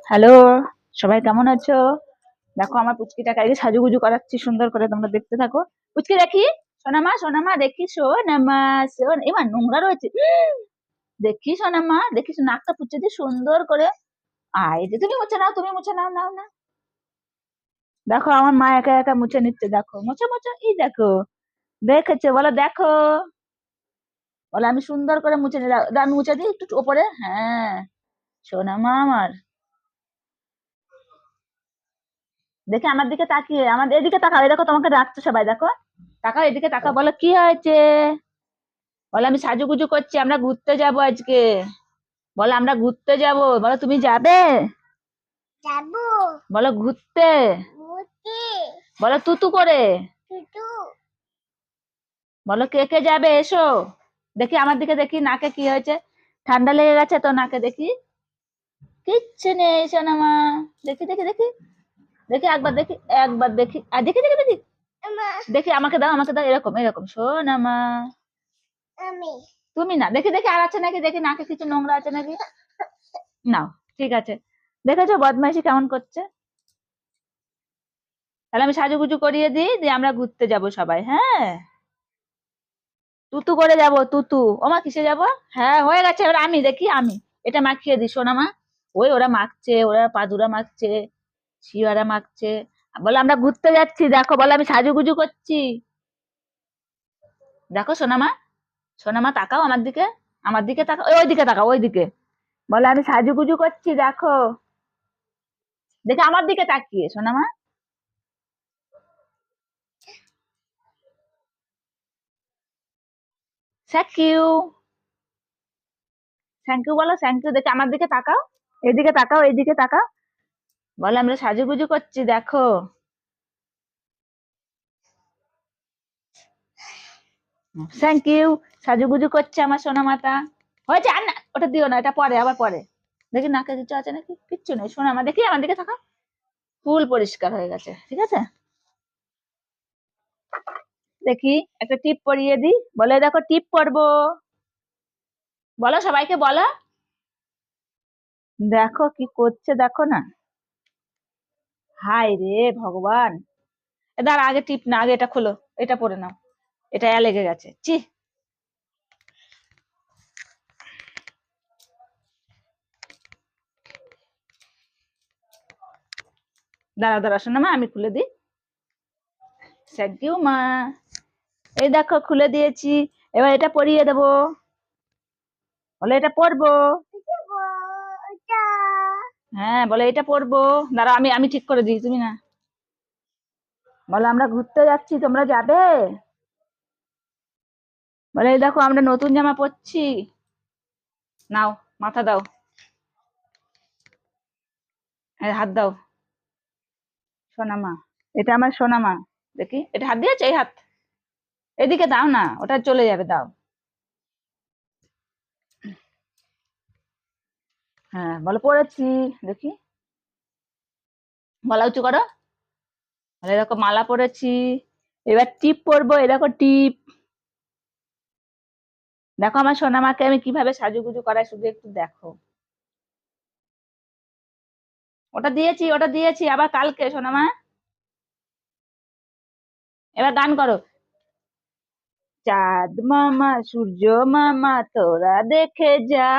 Hello, সবাই কেমন আছো? দেখো আমার পুচকিটাকে আজকে সাজুগুজু করাচ্ছি সুন্দর করে, তোমরা দেখতে থাকো। পুচকি দেখি, সোনামা সোনামা দেখি, সোনামা এবার নোংরা রয়েছে। দেখি সোনামা, দেখি নাকটা পুচ্ছে দিয়ে সুন্দর করে। আয় যে তুমি মুছে নাও, তুমি মুছে নাও, নাও না। দেখো আমার মা একা একা মুছে নিচ্ছে, দেখো মুছে মুছে, এই দেখো, দেখেছে বলো, দেখো বলো আমি সুন্দর করে মুছে নিই, দাও, দাও, আমি মুছে দিই একটু ওপরে। হ্যাঁ, সোনামা আমার। দেখে আমার দিকে তাকিয়ে, আমার এদিকে তাকাও, এই দেখো তোমাকে ডাকছে সবাই, দেখো তাকাও, এদিকে তাকাও, বলো কি হয়েছে? বলো আমি সাজুগুজু করছি, আমরা ঘুরতে যাব আজকে। বলো আমরা ঘুরতে যাব, বলো তুমি যাবে? যাবো। বলো ঘুরতে। ঘুরতে। বলো তুতু করে। টুটু। বলো কে কে যাবে, এসো। দেখি আমার দিকে, দেখি নাকে কি হয়েছে, ঠান্ডা লেগে গেছে তো নাকে, দেখি কিচ্ছু নেই সোনামা। দেখি দেখি দেখি, দেখি একবার দেখি, একবার দেখি, আর দেখি দেখি দেখি, আমা। দেখি আমাকে দাও, আমাকে দাও, এরকম এরকম সোনামা। আমি। তুমি না, দেখি দেখি আর আছে নাকি, দেখি নাকে কিছু নোংরা আছে নাকি। নাও, ঠিক আছে। দেখেছো বদমাইশি কেমন করছে? তাহলে আমি সাজুগুজু করিয়ে দিই, দিয়ে আমরা ঘুরতে যাব সবাই, হ্যাঁ। তুতু করে যাব, তুতু। ওমা কিসে যাব? হ্যাঁ হয়ে গেছে, এবার আমি দেখি, আমি এটা মাখিয়ে দিই সোনামা। ওই ওরা মাখছে, ওরা পাদুরা মাখছে, শিয়ারা মাখছে। বলে আমরা ঘুরতে যাচ্ছি, দেখো বলে আমি সাজুগুজু করছি। দেখো সোনামা, সোনামা তাকাও আমার দিকে, আমার দিকে তাকাও, ওই দিকে তাকাও, ওই দিকে। বলে আমি সাজুগুজু করছি, দেখো। দেখে আমার দিকে তাকিয়ে সোনামা। থ্যাংক ইউ, থ্যাংক ইউ বলো, থ্যাংক ইউ। দেখে আমার দিকে তাকাও, এদিকে তাকাও, এইদিকে তাকাও। বলে আমরা সাজুগুজু করছি, দেখো। থ্যাংক ইউ, সাজুগুজু করছে আমার সোনা মাতা। হয়েছে, আর না ওটা দিও না, এটা পরে, আবার পরে। দেখি নাকে কিছু আছে নাকি, কিচ্ছু নেই সোনা মা, দেখি আমার দিকে তাকাও। ফুল পরিষ্কার হয়ে গেছে, ঠিক আছে। দেখি একটা টিপ পরিয়ে দিই, বলে দেখো টিপ পরবো। বলো সবাইকে বলো। দেখো কি করছে, দেখো না। হায় রে ভগবান। দাঁড়া, আগে টিপ না, আগে এটা খোলো, এটা পরে নাও। এটা লেগে গেছে, চি। দাঁড়া দাঁড়া শোনা মা, আমি খুলে দিই। থ্যাংক ইউ মা। এই দেখো খুলে দিয়েছি, এবার এটা পরিয়ে দেবো। বলে এটা পরবো। যাবো। ওটা। হ্যাঁ বলে এটা পরবো। দাঁড়া, আমি আমি ঠিক করে দিই, তুমি না। বলে আমরা ঘুরতে যাচ্ছি, তোমরা যাবে? বলে এই দেখো আমরা নতুন জামা পরছি। নাও, মাথা দাও, এই হাত দাও। সোনামা, এটা আমার সোনামা। দেখি এটা হাত দিয়েছে, এই হাত এদিকে দাও না, ওটা চলে যাবে, দাও। হ্যাঁ বলো পড়েছি। দেখি, গলা উঁচু করো। বলে দেখো মালা পরেছি। এবার টিপ পরবো, এই দেখো টিপ। দেখো আমার সোনামাকে আমি কিভাবে সাজুগুজু করাই, শুধু একটু দেখো। ওটা দিয়েছি, ওটা দিয়েছি, আবার কালকে সোনামা। এবার গান করো। চাঁদ মামা সূর্য মামা তোরা দেখে যা,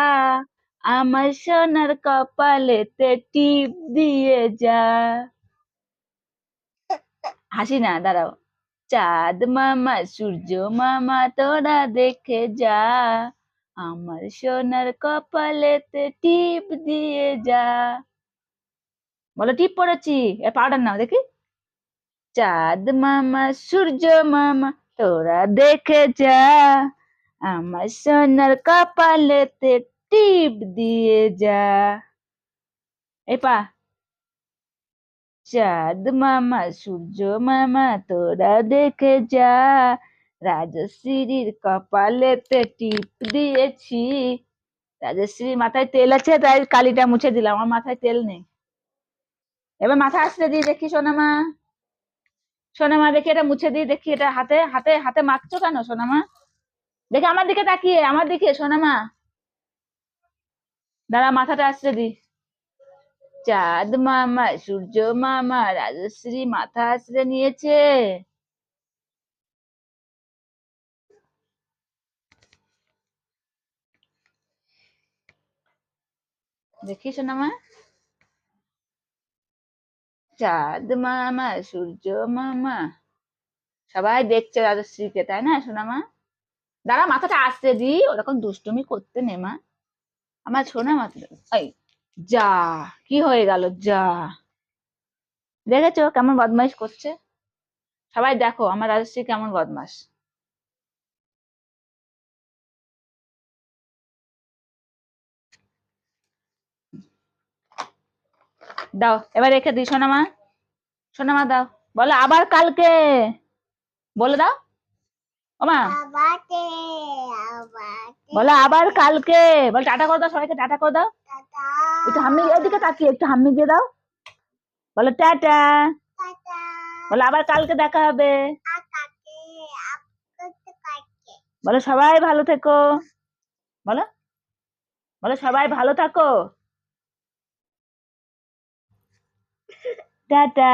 আমার সোনার কপালেতে টিপ দিয়ে যা। হাসি না, দাঁড়াও। চাঁদ মামা সূর্য মামা তোরা দেখে যা, আমার সোনার কপালেতে টিপ দিয়ে যা। বলো টিপ পড়েছি, এ পাউডার নাও দেখি। চাঁদ মামা সূর্য মামা তোরা দেখে যা, আমার সোনার কপালেতে টিপ দিয়ে যা। এই পা। চাঁদ মামা সূর্য মামা তোরা দেখে যা, রাজশ্রীর কপালেতে টিপ দিয়েছি। রাজশ্রীর মাথায় তেল আছে, তাই কালিটা মুছে দিলাম, আমার মাথায় তেল নেই। এবার মাথা আসতে দিই, দেখি সোনামা। সোনামা দেখি এটা মুছে দিই, দেখি এটা হাতে হাতে হাতে মাখছো কেন সোনামা? দেখি আমার দিকে তাকিয়ে, আমার দিকে সোনামা। দাঁড়া মাথাটা আসতে দি। চাঁদ মামা, সূর্য মামা, রাজশ্রী মাথা আঁচড়ে নিয়েছে। দেখি সোনামা, চাঁদ মামা, সূর্য মামা, সবাই দেখছে রাজশ্রীকে, তাই না সোনামা? দাঁড়া, মাথাটা আস্তে দি, ওরকম দুষ্টুমি করতে নেমা। আমার সোনা মাথা, এই যা, কি হয়ে গেল যা। দেখেছো কেমন বদমাইশ করছে? সবাই দেখো আমার রাজশ্রী কেমন বদমাস। দাও এবার রেখে দিই সোনামা, সোনামা দাও। বলো আবার কালকে, বলে দাও। ওমা, আবাতে আবাতে বলো আবার কালকে। বল টাটা করে দাও সবাইকে, টাটা করে দাও। টাটা একটু হাম্মি, এদিকে তাকিয়ে একটু হাম্মি দিয়ে দাও। বলো টাটা। টাটা বলো আবার কালকে দেখা হবে। আকাকে আপকতে কাকে বলো সবাই ভালো থেকো। বলো, বলো সবাই ভালো থাকো। টাটা।